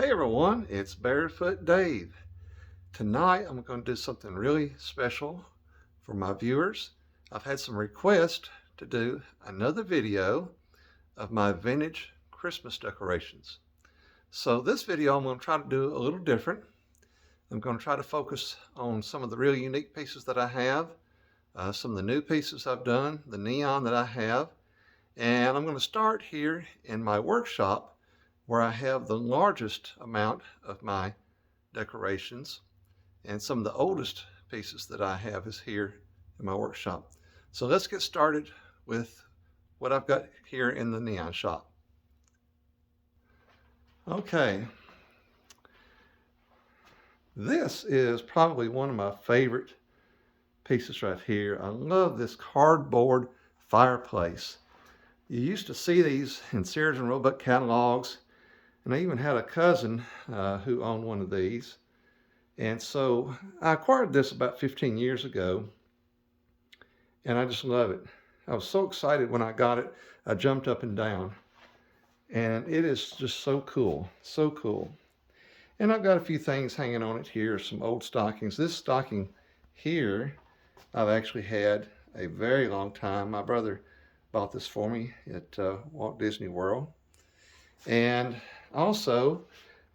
Hey everyone, it's Barefoot Dave. Tonight I'm going to do something really special for my viewers. I've had some requests to do another video of my vintage Christmas decorations. So this video I'm going to try to do a little different. I'm going to try to focus on some of the really unique pieces that I have, some of the new pieces I've done, the neon that I have, and I'm going to start here in my workshop where I have the largest amount of my decorations, and some of the oldest pieces that I have is here in my workshop. So let's get started with what I've got here in the neon shop. Okay, this is probably one of my favorite pieces right here. I love this cardboard fireplace. You used to see these in Sears and Roebuck catalogs, and I even had a cousin who owned one of these. And so I acquired this about 15 years ago, and I just love it. I was so excited when I got it. I jumped up and down, and it is just so cool, so cool. And I've got a few things hanging on it here, some old stockings. This stocking here, I've actually had a very long time. My brother bought this for me at Walt Disney World. And also,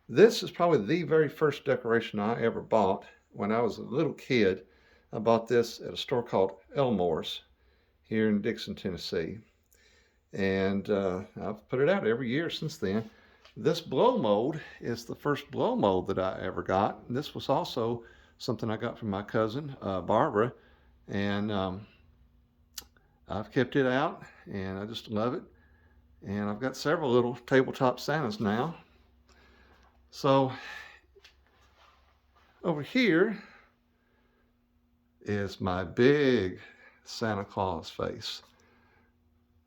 this is probably the very first decoration I ever bought when I was a little kid. I bought this at a store called Elmore's here in Dixon, Tennessee. And I've put it out every year since then. This blow mold is the first blow mold that I ever got. And this was also something I got from my cousin, Barbara. And I've kept it out, and I just love it. And I've got several little tabletop Santas now. So over here is my big Santa Claus face.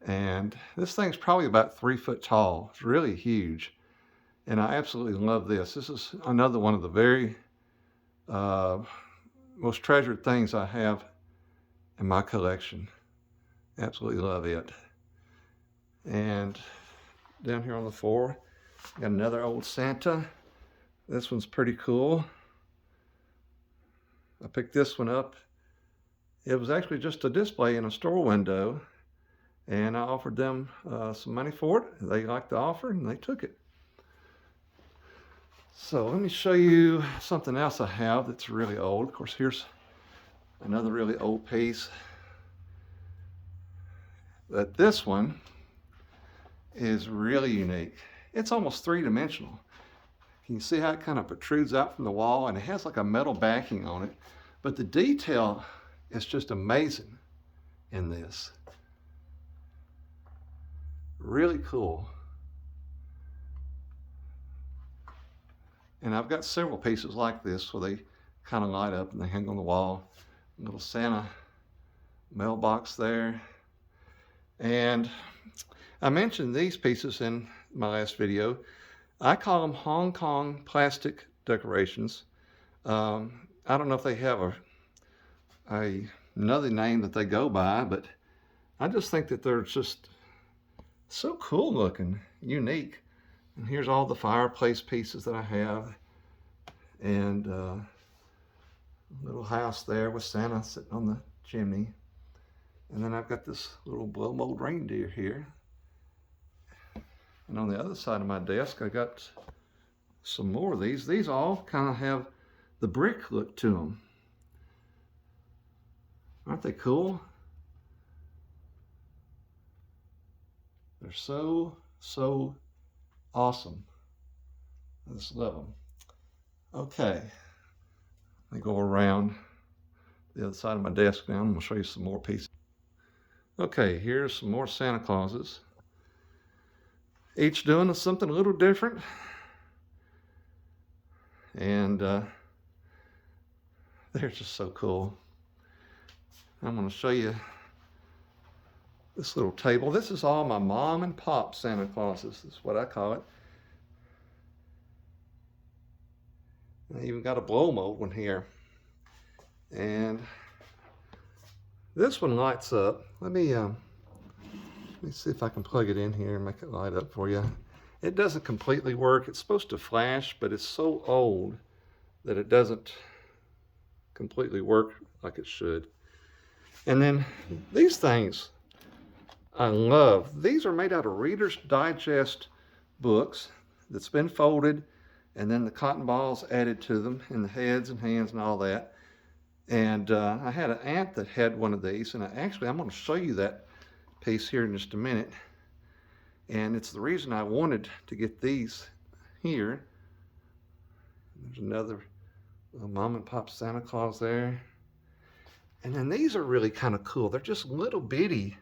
And this thing's probably about 3 foot tall. It's really huge. And I absolutely love this. This is another one of the very most treasured things I have in my collection. Absolutely love it. And down here on the floor, got another old Santa. This one's pretty cool. I picked this one up. It was actually just a display in a store window, and I offered them some money for it. They liked the offer and they took it. So let me show you something else I have that's really old. Of course, here's another really old piece. But this one is really unique. It's almost three-dimensional. Can you see how it kind of protrudes out from the wall? And it has like a metal backing on it. But the detail is just amazing in this. Really cool. And I've got several pieces like this where they kind of light up and they hang on the wall. A little Santa mailbox there. And I mentioned these pieces in my last video. I call them Hong Kong plastic decorations. I don't know if they have another name that they go by, but I just think that they're just so cool looking, unique. And here's all the fireplace pieces that I have, and a little house there with Santa sitting on the chimney. And then I've got this little blow mold reindeer here. And on the other side of my desk, I got some more of these. These all kind of have the brick look to them. Aren't they cool? They're so, so awesome. I just love them. Okay, let me go around the other side of my desk now. I'm going to show you some more pieces. Okay, here's some more Santa Clauses. Each doing something a little different. And they're just so cool. I'm going to show you this little table. This is all my mom and pop Santa Clauses. This is what I call it. I even got a blow mold one here. And this one lights up. Let me see if I can plug it in here and make it light up for you. It doesn't completely work. It's supposed to flash, but it's so old that it doesn't completely work like it should. And then these things I love. These are made out of Reader's Digest books that's been folded, and then the cotton balls added to them, and the heads and hands and all that. And I had an aunt that had one of these, and I'm going to show you that piece here in just a minute. And it's the reason I wanted to get these here. There's another little mom and pop Santa Claus there. And then these are really kind of cool. They're just little bitty.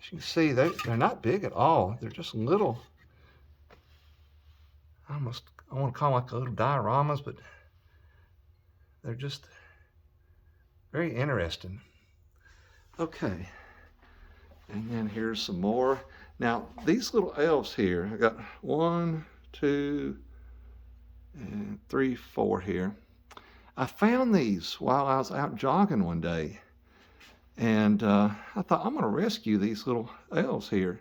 As you can see, they're not big at all. They're just little, I want to call them like little dioramas, but they're just very interesting. Okay, and then here's some more. Now, these little elves here, I got 1, 2, and 3, 4 here. I found these while I was out jogging one day. And I thought, I'm going to rescue these little elves here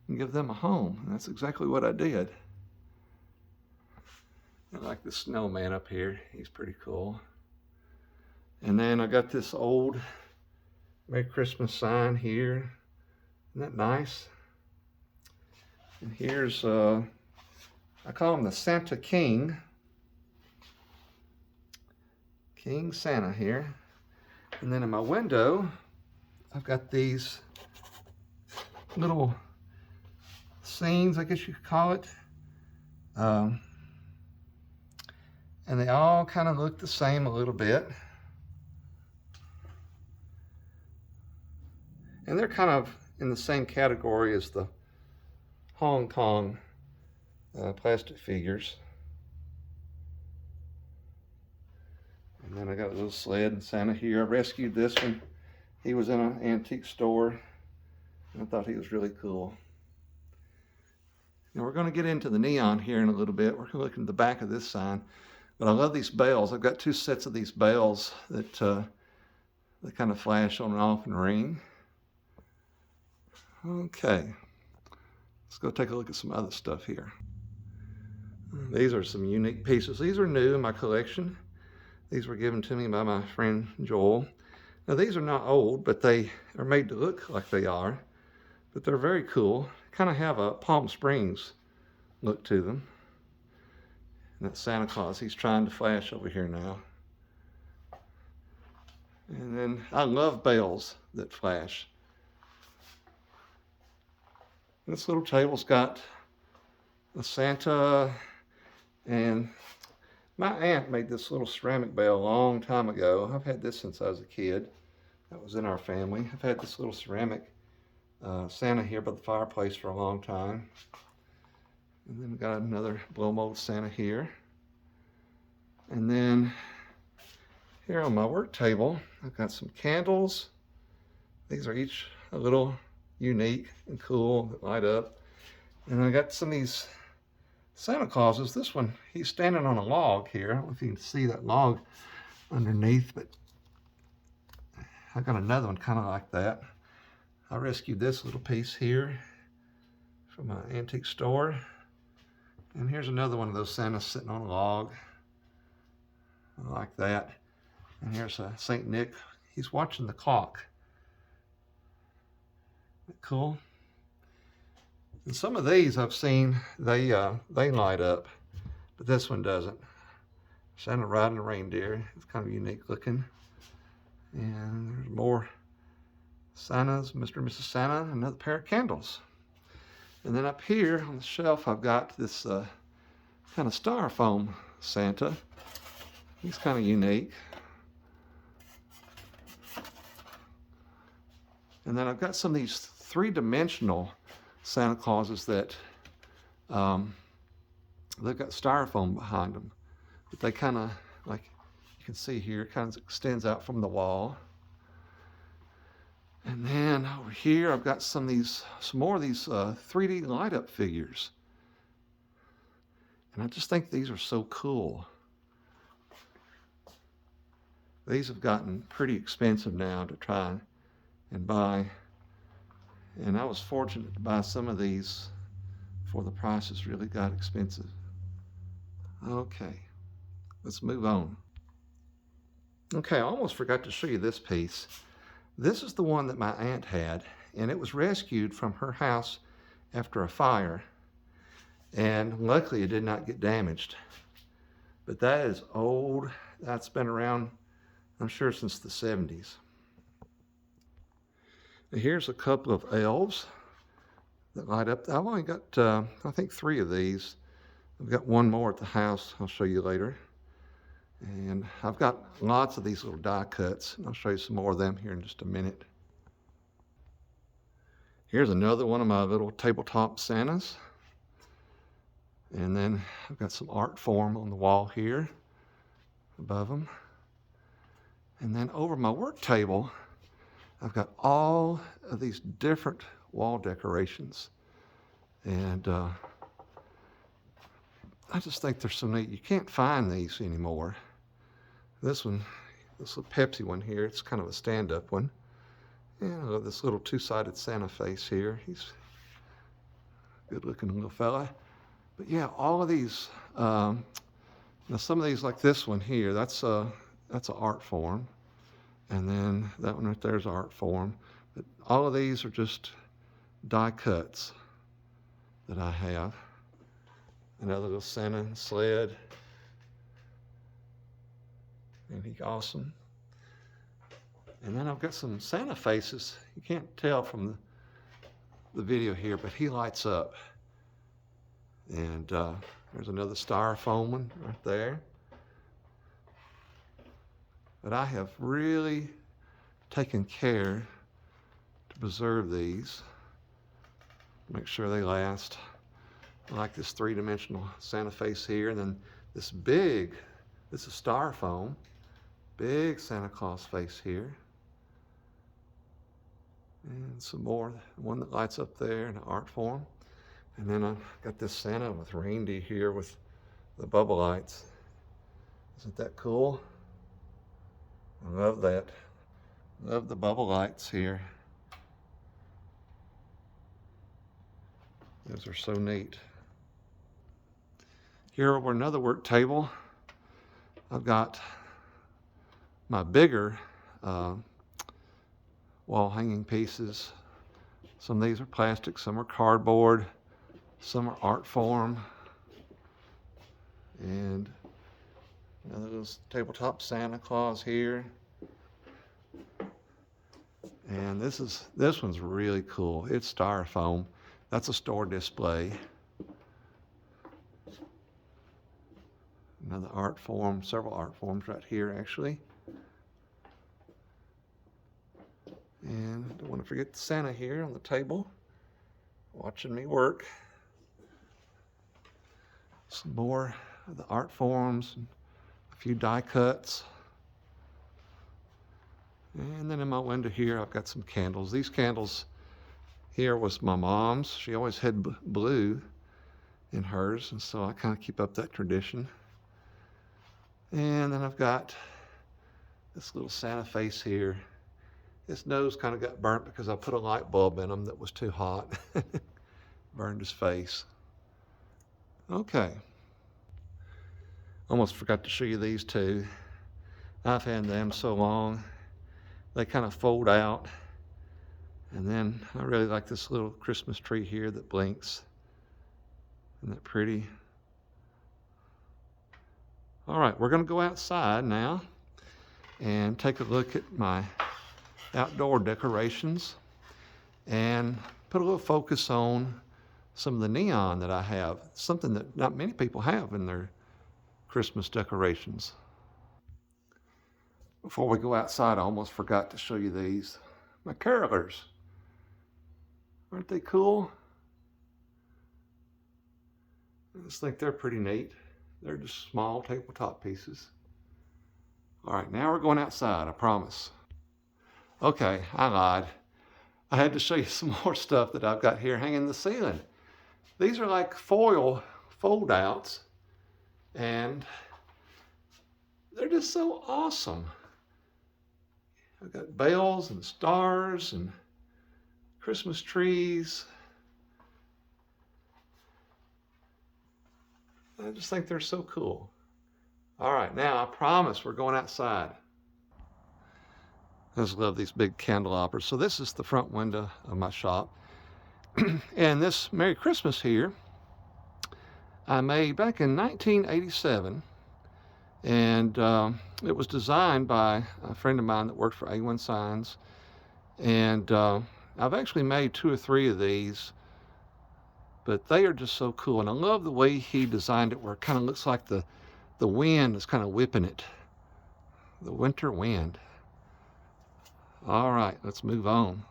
and give them a home. And that's exactly what I did. I like the snowman up here. He's pretty cool. And then I got this old Merry Christmas sign here. Isn't that nice? And here's, I call him the Santa King. King Santa here. And then in my window, I've got these little scenes, I guess you could call it. And they all kind of look the same a little bit. And they're kind of in the same category as the Hong Kong plastic figures. And then I got a little sled and Santa here. I rescued this one. He was in an antique store. And I thought he was really cool. Now we're going to get into the neon here in a little bit. We're going to look at the back of this sign. But I love these bells. I've got 2 sets of these bells that they kind of flash on and off and ring. Okay. Let's go take a look at some other stuff here. These are some unique pieces. These are new in my collection. These were given to me by my friend Joel. Now these are not old, but they are made to look like they are. But they're very cool. Kind of have a Palm Springs look to them. And that's Santa Claus. He's trying to flash over here now. And then I love bells that flash. This little table's got a Santa, and my aunt made this little ceramic bell a long time ago. I've had this since I was a kid. That was in our family. I've had this little ceramic Santa here by the fireplace for a long time. And then we got another blow mold Santa here. And then here on my work table, I've got some candles. These are each a little unique and cool that light up. And I got some of these Santa Clauses. This one, he's standing on a log here. I don't know if you can see that log underneath, but I got another one kind of like that. I rescued this little piece here from my antique store. And here's another one of those Santas sitting on a log. I like that. And here's a St. Nick. He's watching the clock. Isn't that cool? And some of these I've seen, they light up, but this one doesn't. Santa riding a reindeer. It's kind of unique looking. And there's more Santas, Mr. and Mrs. Santa, another pair of candles. And then up here on the shelf, I've got this kind of styrofoam Santa. He's kind of unique. And then I've got some of these 3-dimensional Santa Clauses that they've got styrofoam behind them. But they kind of, like you can see here, kind of extends out from the wall. And then over here, I've got some more of these 3D light up figures. And I just think these are so cool. These have gotten pretty expensive now to try and buy. And I was fortunate to buy some of these before the prices really got expensive. Okay, let's move on. Okay, I almost forgot to show you this piece. This is the one that my aunt had, and it was rescued from her house after a fire, and luckily it did not get damaged. But that is old. That's been around, I'm sure, since the 70s. And here's a couple of elves that light up. I've only got, I think, 3 of these. I've got one more at the house I'll show you later. And I've got lots of these little die cuts. I'll show you some more of them here in just a minute. Here's another one of my little tabletop Santas. And then I've got some art form on the wall here above them. And then over my work table, I've got all of these different wall decorations. And I just think they're so neat. You can't find these anymore. This one, this little Pepsi one here, it's kind of a stand-up one. And I love this little two-sided Santa face here. He's a good-looking little fella. But yeah, all of these, now some of these, like this one here, that's an art form. And then that one right there is art form. But all of these are just die cuts that I have. Another little Santa sled. Isn't he awesome? And then I've got some Santa faces. You can't tell from the video here, but he lights up. And there's another styrofoam one right there. But I have really taken care to preserve these, make sure they last. I like this 3-dimensional Santa face here, and then this big, this is styrofoam, big Santa Claus face here. And some more, one that lights up there in art form. And then I've got this Santa with reindeer here with the bubble lights. Isn't that cool? I love that. Love the bubble lights here. Those are so neat. Here over another work table, I've got my bigger wall hanging pieces. Some of these are plastic, some are cardboard, some are art form. And another little tabletop Santa Claus here. And this one's really cool. It's styrofoam. That's a store display. Another art form, several art forms right here actually. And I don't want to forget Santa here on the table, watching me work. Some more of the art forms, a few die cuts. And then in my window here, I've got some candles. These candles here was my mom's. She always had blue in hers, and so I kind of keep up that tradition. And then I've got this little Santa face here. His nose kind of got burnt because I put a light bulb in him that was too hot. Burned his face. Okay. Almost forgot to show you these two. I've had them so long. They kind of fold out. And then I really like this little Christmas tree here that blinks. Isn't that pretty? All right, we're going to go outside now and take a look at my outdoor decorations and put a little focus on some of the neon that I have, something that not many people have in their Christmas decorations. Before we go outside, I almost forgot to show you these. My carolers. Aren't they cool? I just think they're pretty neat. They're just small tabletop pieces. All right, now we're going outside, I promise. Okay, I lied. I had to show you some more stuff that I've got here hanging in the ceiling. These are like foil fold-outs, and they're just so awesome. I've got bells and stars and Christmas trees. I just think they're so cool. All right, now I promise we're going outside. I just love these big candelabras. So this is the front window of my shop. And this Merry Christmas here, I made back in 1987. And it was designed by a friend of mine that worked for A1 Signs. And I've actually made 2 or 3 of these, but they are just so cool. And I love the way he designed it, where it kind of looks like the wind is kind of whipping it. The winter wind. All right, let's move on.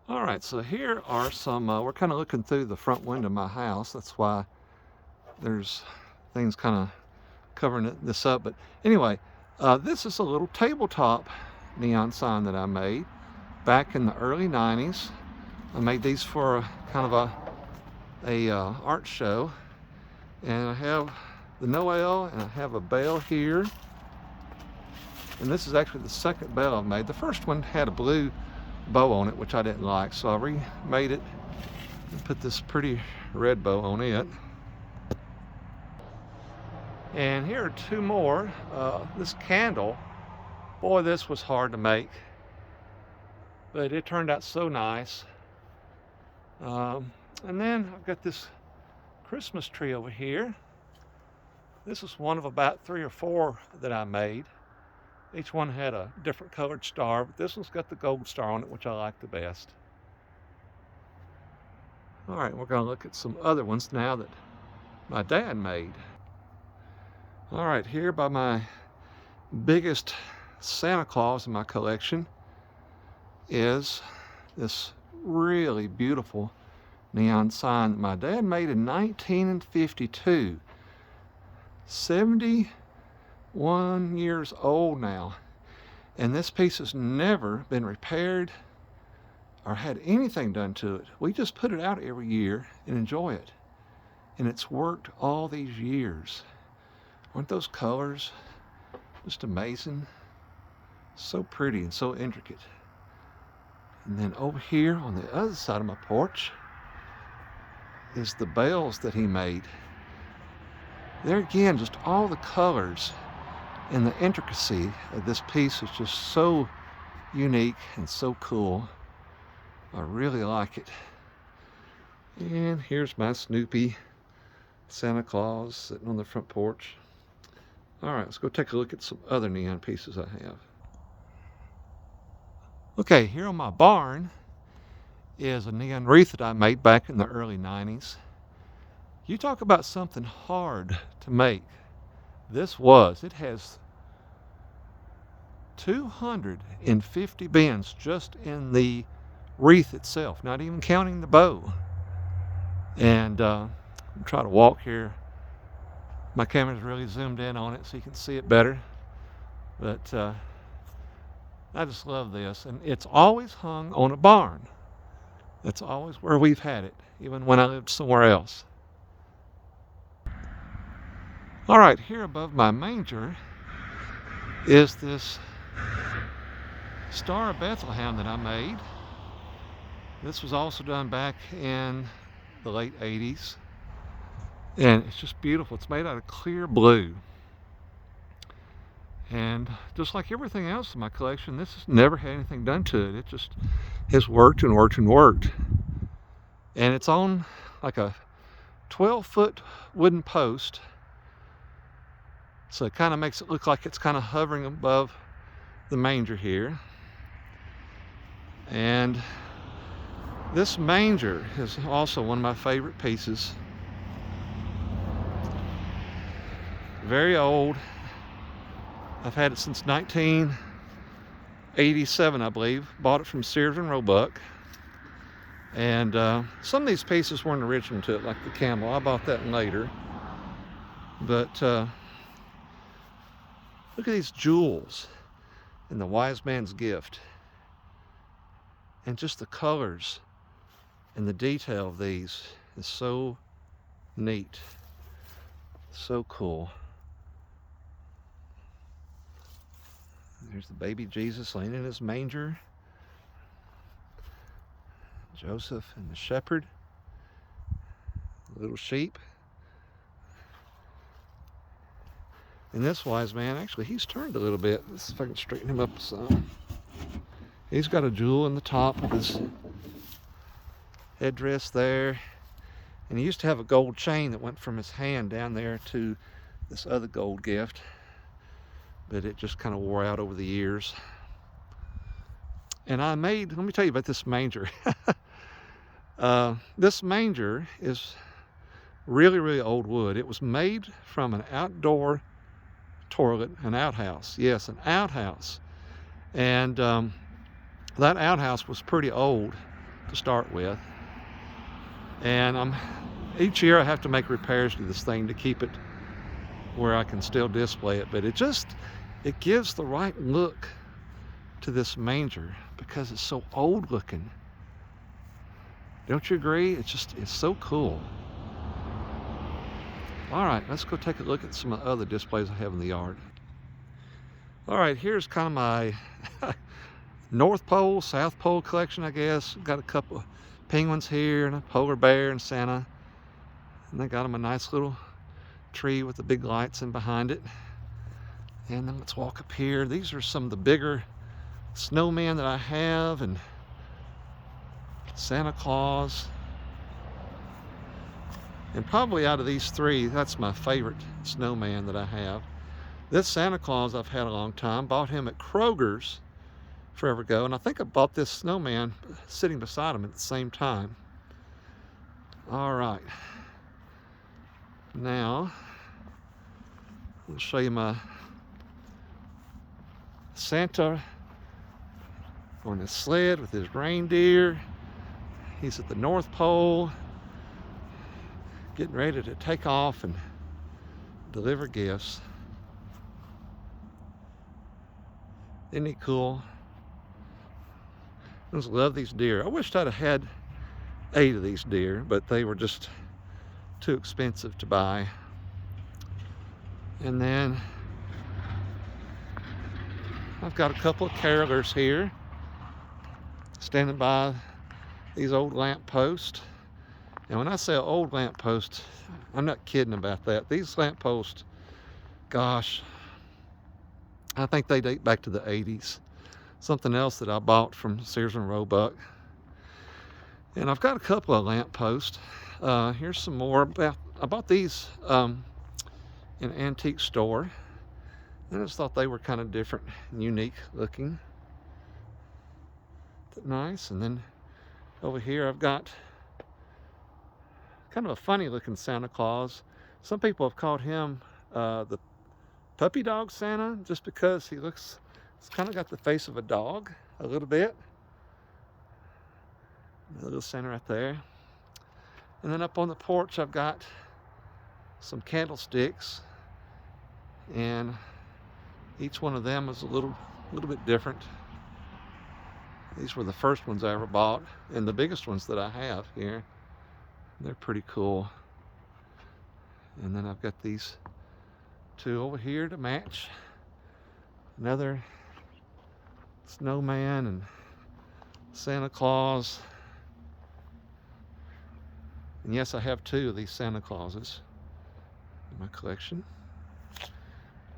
All right, so here are some, we're kind of looking through the front window of my house. That's why there's things kind of covering this up. But anyway, this is a little tabletop neon sign that I made back in the early 90s. I made these for a kind of a art show. And I have the Noel, and I have a bell here. And this is actually the second bell I've made. The first one had a blue bow on it, which I didn't like, so I remade it and put this pretty red bow on it. And here are 2 more. This candle, boy, this was hard to make, but it turned out so nice. And then I've got this Christmas tree over here. This is one of about 3 or 4 that I made. Each one had a different colored star, but this one's got the gold star on it, which I like the best. All right, we're going to look at some other ones now that my dad made. All right, here by my biggest Santa Claus in my collection is this really beautiful neon sign that my dad made in 1952. 71 years old now, and this piece has never been repaired or had anything done to it. We just put it out every year and enjoy it, and it's worked all these years. Aren't those colors just amazing? So pretty and so intricate. And then over here on the other side of my porch is the bells that he made. There again, just all the colors and the intricacy of this piece is just so unique and so cool. I really like it. And here's my Snoopy Santa Claus sitting on the front porch. All right, let's go take a look at some other neon pieces I have. Okay, here on my barn is a neon wreath that I made back in the early 90s. You talk about something hard to make. This was. It has 250 bends just in the wreath itself, not even counting the bow. And I'll try to walk here. My camera's really zoomed in on it so you can see it better. But I just love this. And it's always hung on a barn. That's always where we've had it, even when I lived somewhere else. All right, here above my manger is this Star of Bethlehem that I made. This was also done back in the late 80s. And it's just beautiful. It's made out of clear blue. And just like everything else in my collection, this has never had anything done to it. It just has worked and worked and worked. And it's on like a 12-foot wooden post. So it kind of makes it look like it's kind of hovering above the manger here. And this manger is also one of my favorite pieces. Very old. I've had it since 1987, I believe. Bought it from Sears and Roebuck. And some of these pieces weren't original to it, like the camel. I bought that later. But look at these jewels in the wise man's gift. And just the colors and the detail of these is so neat. So cool. There's the baby Jesus laying in his manger. Joseph and the shepherd. Little sheep. And this wise man, actually, he's turned a little bit. Let's see if I can straighten him up some. He's got a jewel in the top of his headdress there. And he used to have a gold chain that went from his hand down there to this other gold gift. But it just kind of wore out over the years. And let me tell you about this manger. This manger is really, really old wood. It was made from an outdoor toilet, an outhouse. Yes, an outhouse. And that outhouse was pretty old to start with. And each year I have to make repairs to this thing to keep it where I can still display it. But it gives the right look to this manger because it's so old looking. Don't you agree? It's so cool. All right, let's go take a look at some of the other displays I have in the yard. All right, here's kind of my North Pole, South Pole collection, I guess. Got a couple of penguins here and a polar bear and Santa. And I got them a nice little tree with the big lights in behind it. And then let's walk up here. These are some of the bigger snowmen that I have, and Santa Claus. And probably out of these three, that's my favorite snowman that I have. This Santa Claus I've had a long time. Bought him at Kroger's forever ago. And I think I bought this snowman sitting beside him at the same time. All right. Now, I'll show you my Santa on his sled with his reindeer. He's at the North Pole, getting ready to take off and deliver gifts. Isn't he cool? I just love these deer. I wished I'd have had 8 of these deer, but they were just too expensive to buy. And then I've got a couple of carolers here standing by these old lamp posts. And when I say old lamp posts, I'm not kidding about that. These lamp posts, gosh, I think they date back to the 80s. Something else that I bought from Sears and Roebuck. And I've got a couple of lamp posts. Here's some more. I bought these in an antique store. And I just thought they were kind of different and unique looking. Nice. And then over here I've got kind of a funny looking Santa Claus. Some people have called him the puppy dog Santa, just because it's kind of got the face of a dog a little bit. A little Santa right there. And then up on the porch I've got some candlesticks, and each one of them is a little bit different. These were the first ones I ever bought, and the biggest ones that I have here. They're pretty cool. And then I've got these 2 over here to match. Another snowman and Santa Claus. And yes, I have 2 of these Santa Clauses in my collection.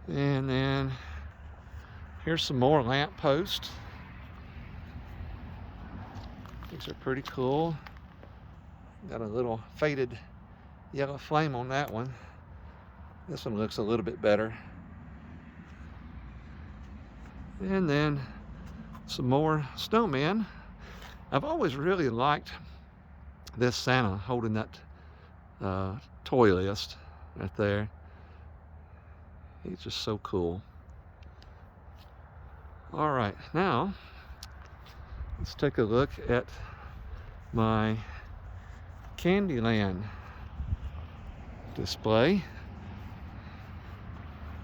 And then here's some more lamp posts. These are pretty cool. Got a little faded yellow flame on that one. This one looks a little bit better. And then some more snowmen. I've always really liked this Santa holding that toy list right there. He's just so cool. All right, now let's take a look at my Candyland display.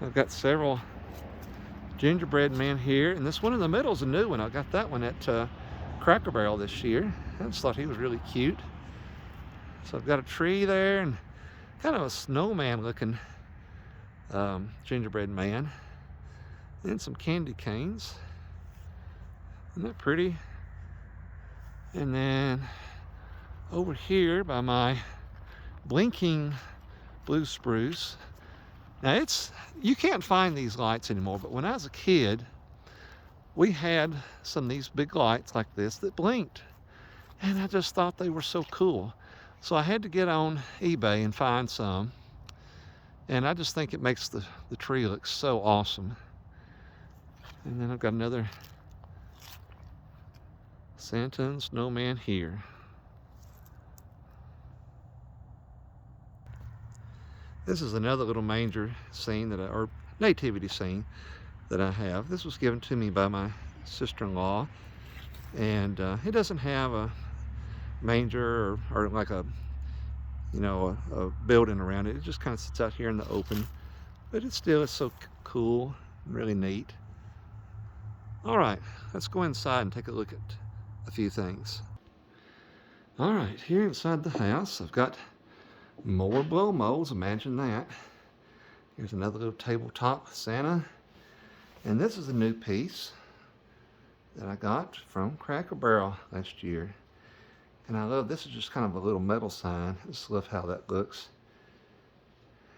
I've got several gingerbread men here, and this one in the middle is a new one. I got that one at Cracker Barrel this year. I just thought he was really cute. So I've got a tree there and kind of a snowman looking gingerbread man, and some candy canes. Isn't that pretty? And then over here by my blinking blue spruce, Now you can't find these lights anymore, but when I was a kid, we had some of these big lights like this that blinked. And I just thought they were so cool. So I had to get on eBay and find some. And I just think it makes the tree look so awesome. And then I've got another Santa and Snowman here. This is another little manger scene or nativity scene that I have. This was given to me by my sister-in-law. And it doesn't have a manger or like a building around it. It just kind of sits out here in the open, but it's so cool and really neat. All right, let's go inside and take a look at a few things. All right, here inside the house, I've got more blow molds. Imagine that. Here's another little tabletop Santa, and this is a new piece that I got from Cracker Barrel last year. And I love, this is just kind of a little metal sign. I just love how that looks.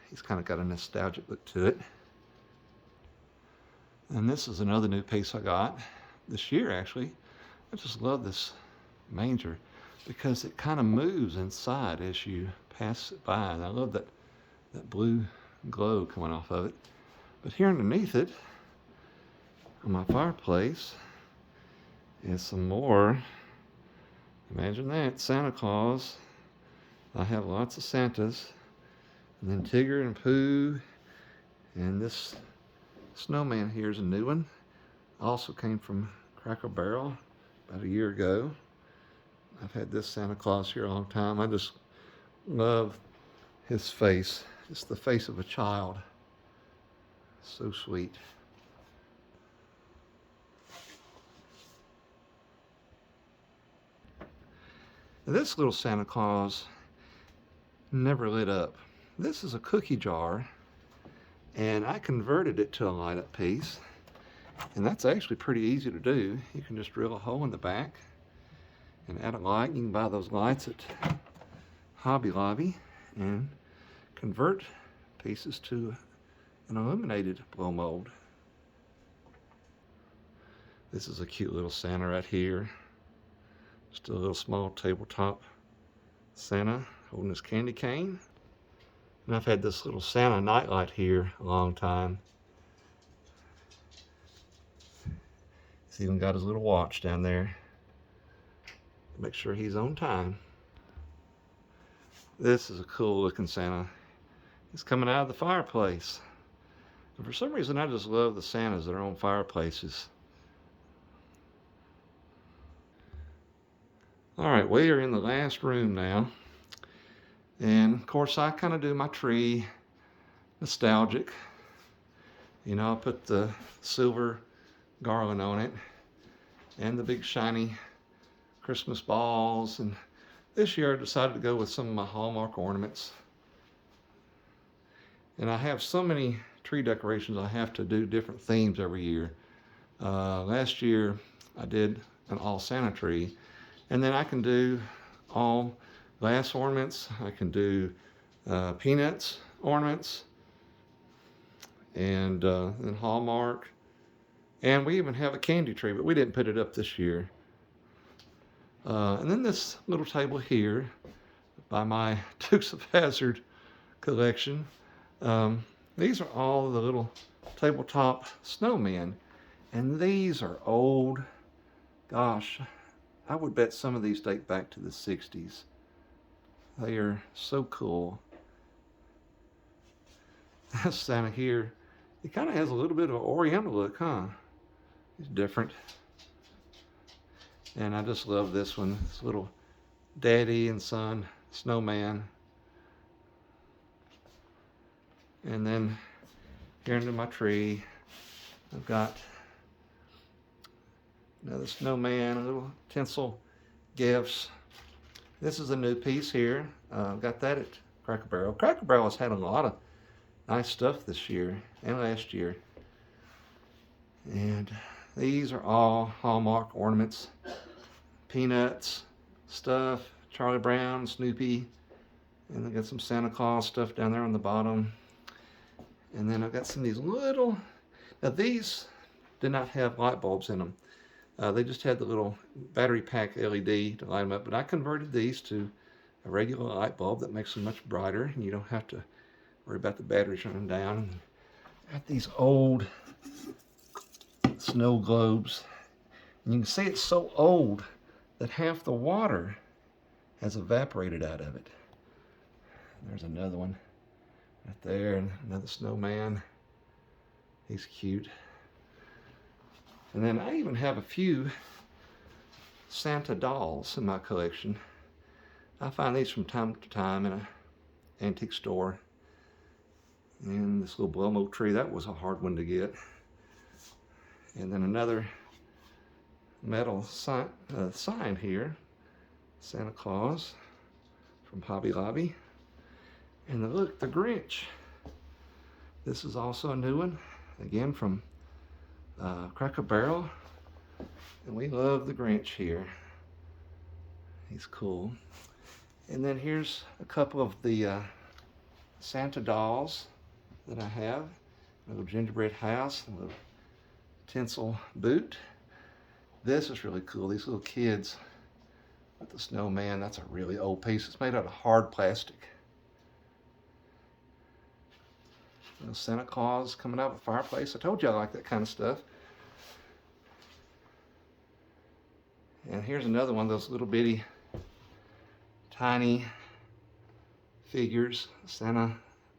He's kind of got a nostalgic look to it. And this is another new piece I got this year, actually. I just love this manger because it kind of moves inside as you pass it by. And I love that blue glow coming off of it. But here underneath it, on my fireplace, is some more. Imagine that, Santa Claus. I have lots of Santas. And then Tigger and Pooh. And this snowman here is a new one. Also came from Cracker Barrel about a year ago. I've had this Santa Claus here a long time. I just love his face. Just the face of a child. So sweet. This little Santa Claus never lit up. This is a cookie jar, and I converted it to a light up piece, and that's actually pretty easy to do. You can just drill a hole in the back and add a light. You can buy those lights at Hobby Lobby and convert pieces to an illuminated blow mold. This is a cute little Santa right here. Just a little small tabletop Santa holding his candy cane. And I've had this little Santa nightlight here a long time. He's even got his little watch down there to make sure he's on time. This is a cool looking Santa. He's coming out of the fireplace. And for some reason, I just love the Santas that are on fireplaces. All right, we are in the last room now. And of course, I kind of do my tree nostalgic. You know, I put the silver garland on it and the big shiny Christmas balls. And this year I decided to go with some of my Hallmark ornaments. And I have so many tree decorations, I have to do different themes every year. Last year I did an all Santa tree. And then I can do all glass ornaments. I can do peanuts ornaments and Hallmark. And we even have a candy tree, but we didn't put it up this year. And then this little table here by my Dukes of Hazzard collection. These are all the little tabletop snowmen. And these are old. Gosh, I would bet some of these date back to the 60s. They are so cool. This Santa here, he kind of has a little bit of an Oriental look, huh? He's different. And I just love this one. This little daddy and son snowman. And then here under my tree, I've got another snowman, a little tinsel gifts. This is a new piece here. Got that at Cracker Barrel. Cracker Barrel has had a lot of nice stuff this year and last year. And these are all Hallmark ornaments. Peanuts, stuff, Charlie Brown, Snoopy. And they got some Santa Claus stuff down there on the bottom. And then I've got some of these little, now these did not have light bulbs in them. They just had the little battery pack LED to light them up, but I converted these to a regular light bulb that makes them much brighter, and you don't have to worry about the batteries running down. And got these old snow globes, and you can see it's so old that half the water has evaporated out of it. There's another one right there, and another snowman. He's cute. And then I even have a few Santa dolls in my collection. I find these from time to time in an antique store. And this little blow oak tree, that was a hard one to get. And then another metal sign here, Santa Claus from Hobby Lobby. And look, the Grinch. This is also a new one, again from Cracker Barrel. And we love the Grinch here. He's cool. And then here's a couple of the Santa dolls that I have. A little gingerbread house, a little tinsel boot. This is really cool. These little kids with the snowman. That's a really old piece. It's made out of hard plastic. Little Santa Claus coming out of a fireplace. I told you I like that kind of stuff. And here's another one of those little bitty, tiny figures. Santa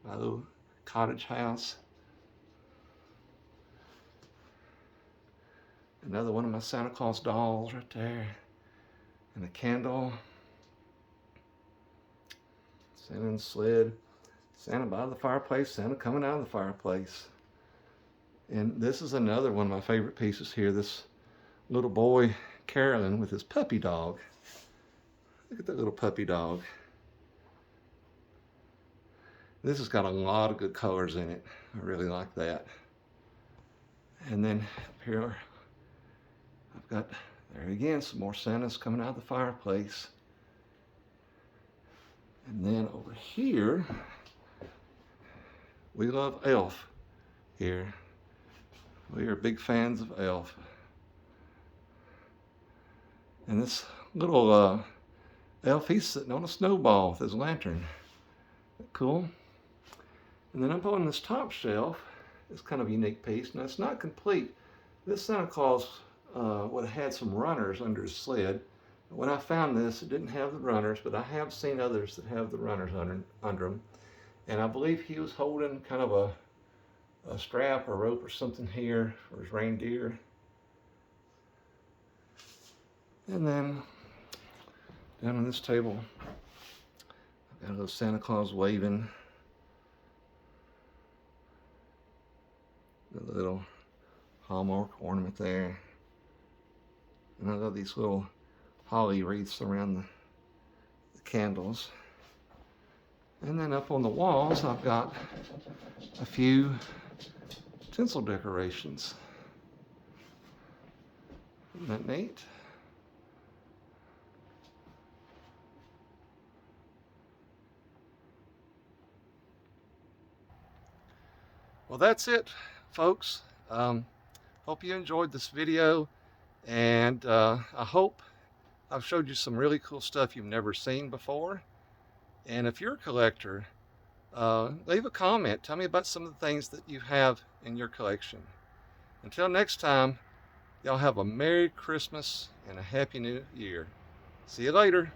by a little cottage house. Another one of my Santa Claus dolls right there. And a candle. Santa in the sled. Santa by the fireplace. Santa coming out of the fireplace. And this is another one of my favorite pieces here. This little boy caroling with his puppy dog. Look at that little puppy dog. This has got a lot of good colors in it. I really like that. And then up here, I've got, there again, some more Santas coming out of the fireplace. And then over here, we love Elf here. We are big fans of Elf. And this little elf, he's sitting on a snowball with his lantern. Isn't that cool? And then up on this top shelf, it's kind of a unique piece. Now it's not complete. This Santa Claus would have had some runners under his sled. When I found this, it didn't have the runners, but I have seen others that have the runners under them. And I believe he was holding kind of a strap or rope or something here for his reindeer. And then down on this table, I've got a little Santa Claus waving. A little Hallmark ornament there. And I love these little holly wreaths around the candles. And then up on the walls, I've got a few tinsel decorations. Isn't that neat? Well, that's it, folks. Hope you enjoyed this video, and I hope I've showed you some really cool stuff you've never seen before. And if you're a collector, leave a comment. Tell me about some of the things that you have in your collection. Until next time, y'all have a Merry Christmas and a Happy New Year. See you later.